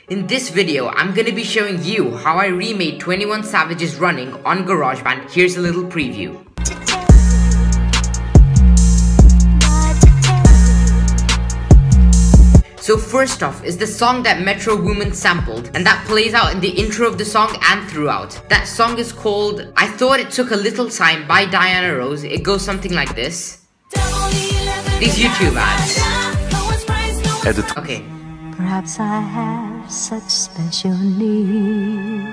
In this video, I'm gonna be showing you how I remade 21 Savage's Running on GarageBand. Here's a little preview. So first off is the song that Metro Boomin sampled, and that plays out in the intro of the song and throughout. That song is called I Thought It Took a Little Time by Diana Rose. It goes something like this. These YouTube ads. Edit. Okay. Perhaps I have such special needs.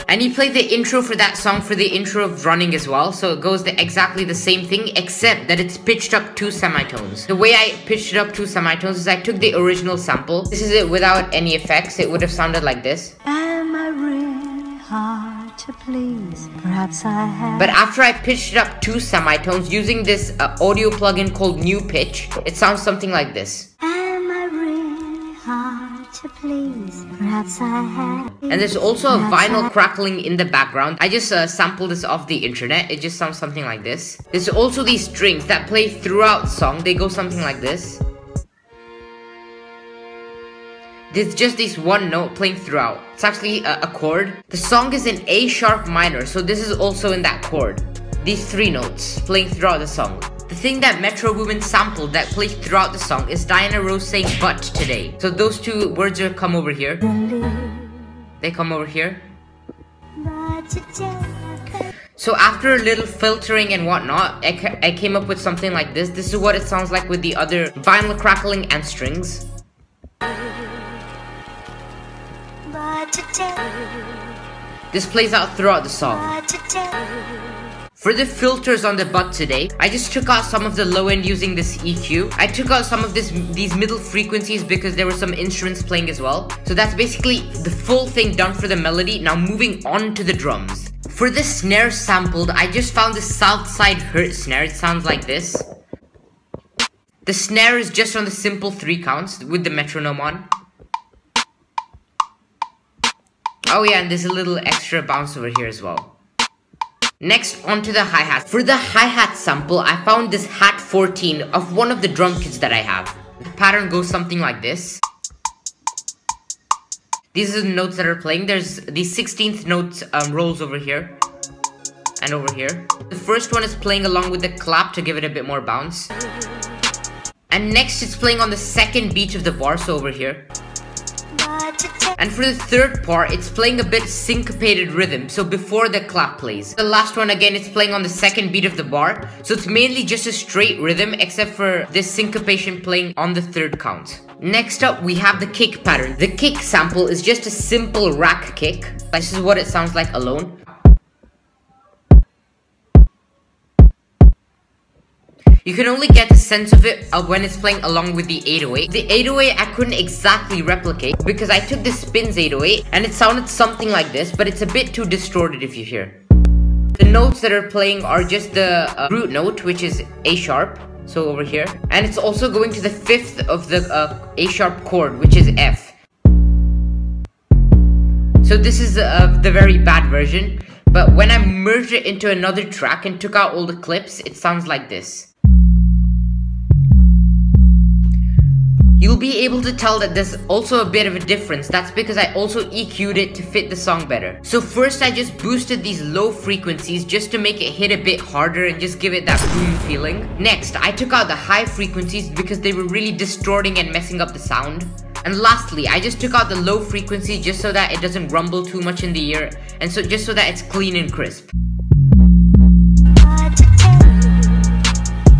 And he played the intro for that song for the intro of Running as well, so it goes exactly the same thing, except that it's pitched up 2 semitones. The way I pitched it up 2 semitones is I took the original sample. This is it without any effects. It would have sounded like this. Am I really hard to please? Perhaps I have. But after I pitched it up 2 semitones using this audio plugin called New Pitch, it sounds something like this. Am I really hard to please? Perhaps I have. And there's also a vinyl crackling in the background. I just sampled this off the internet. It just sounds something like this. There's also these strings that play throughout the song. They go something like this. There's just this one note playing throughout. It's actually a chord. The song is in A sharp minor, so this is also in that chord. These 3 notes playing throughout the song. The thing that Metro Boomin sampled that plays throughout the song is Diana Rose saying "but" today. So those 2 words come over here. They come over here. So after a little filtering and whatnot, I came up with something like this. This is what it sounds like with the other vinyl crackling and strings. This plays out throughout the song. For the filters on the butt today, I just took out some of the low end using this EQ. I took out some of these middle frequencies because there were some instruments playing as well. So that's basically the full thing done for the melody. Now moving on to the drums. For the snare sampled, I just found the Southside Hurt snare. It sounds like this. The snare is just on the simple 3 counts with the metronome on. Oh yeah, and there's a little extra bounce over here as well. Next, onto the hi-hat. For the hi-hat sample, I found this hat 14 of one of the drum kits that I have. The pattern goes something like this. These are the notes that are playing. There's the 16th notes rolls over here and over here. The first one is playing along with the clap to give it a bit more bounce. And next it's playing on the 2nd beat of the bar, so over here. And for the 3rd part, it's playing a bit syncopated rhythm, so before the clap plays. The last one again, it's playing on the 2nd beat of the bar, so it's mainly just a straight rhythm except for this syncopation playing on the 3rd count. Next up, we have the kick pattern. The kick sample is just a simple rack kick. This is what it sounds like alone. You can only get a sense of it when it's playing along with the 808. The 808 I couldn't exactly replicate because I took the Spins 808 and it sounded something like this, but it's a bit too distorted if you hear. The notes that are playing are just the root note, which is A sharp, so over here. And it's also going to the 5th of the A sharp chord, which is F. So this is the very bad version, but when I merged it into another track and took out all the clips, it sounds like this. You'll be able to tell that there's also a bit of a difference. That's because I also EQ'd it to fit the song better. So first I just boosted these low frequencies just to make it hit a bit harder and just give it that boom feeling. Next, I took out the high frequencies because they were really distorting and messing up the sound. And lastly, I just took out the low frequencies just so that it doesn't rumble too much in the ear, and so just so that it's clean and crisp.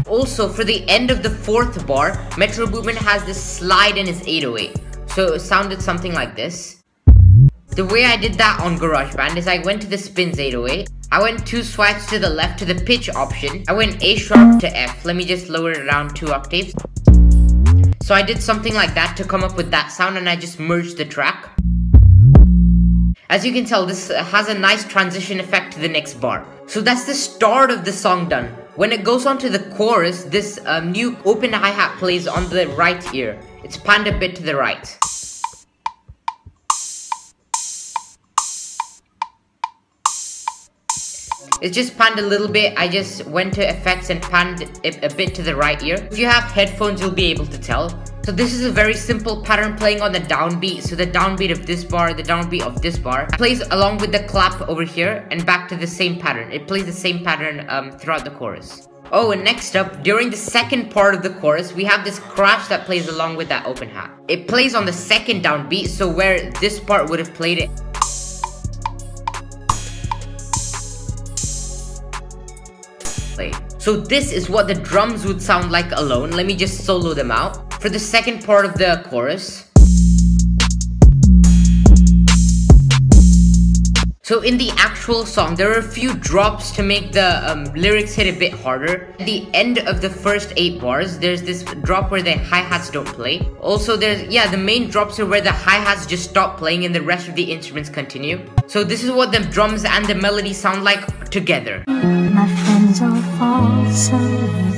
Also, for the end of the 4th bar, Metro Boomin has this slide in his 808. So it sounded something like this. The way I did that on GarageBand is I went to the Spins 808. I went 2 swipes to the left to the pitch option. I went A sharp to F. Let me just lower it down 2 octaves. So I did something like that to come up with that sound, and I just merged the track. As you can tell, this has a nice transition effect to the next bar. So that's the start of the song done. When it goes on to the chorus, this new open hi-hat plays on the right ear. It's panned a bit to the right. It's just panned a little bit. I just went to effects and panned it a bit to the right ear. If you have headphones, you'll be able to tell. So this is a very simple pattern playing on the downbeat. So the downbeat of this bar, the downbeat of this bar plays along with the clap over here and back to the same pattern. It plays the same pattern throughout the chorus. Oh, and next up, during the second part of the chorus, we have this crash that plays along with that open hat. It plays on the second downbeat, so where this part would have played it. So this is what the drums would sound like alone. Let me just solo them out. For the second part of the chorus. So in the actual song, there are a few drops to make the lyrics hit a bit harder. At the end of the first 8 bars, there's this drop where the hi-hats don't play. Also, the main drops are where the hi-hats just stop playing and the rest of the instruments continue. So this is what the drums and the melody sound like together. My friends all fall so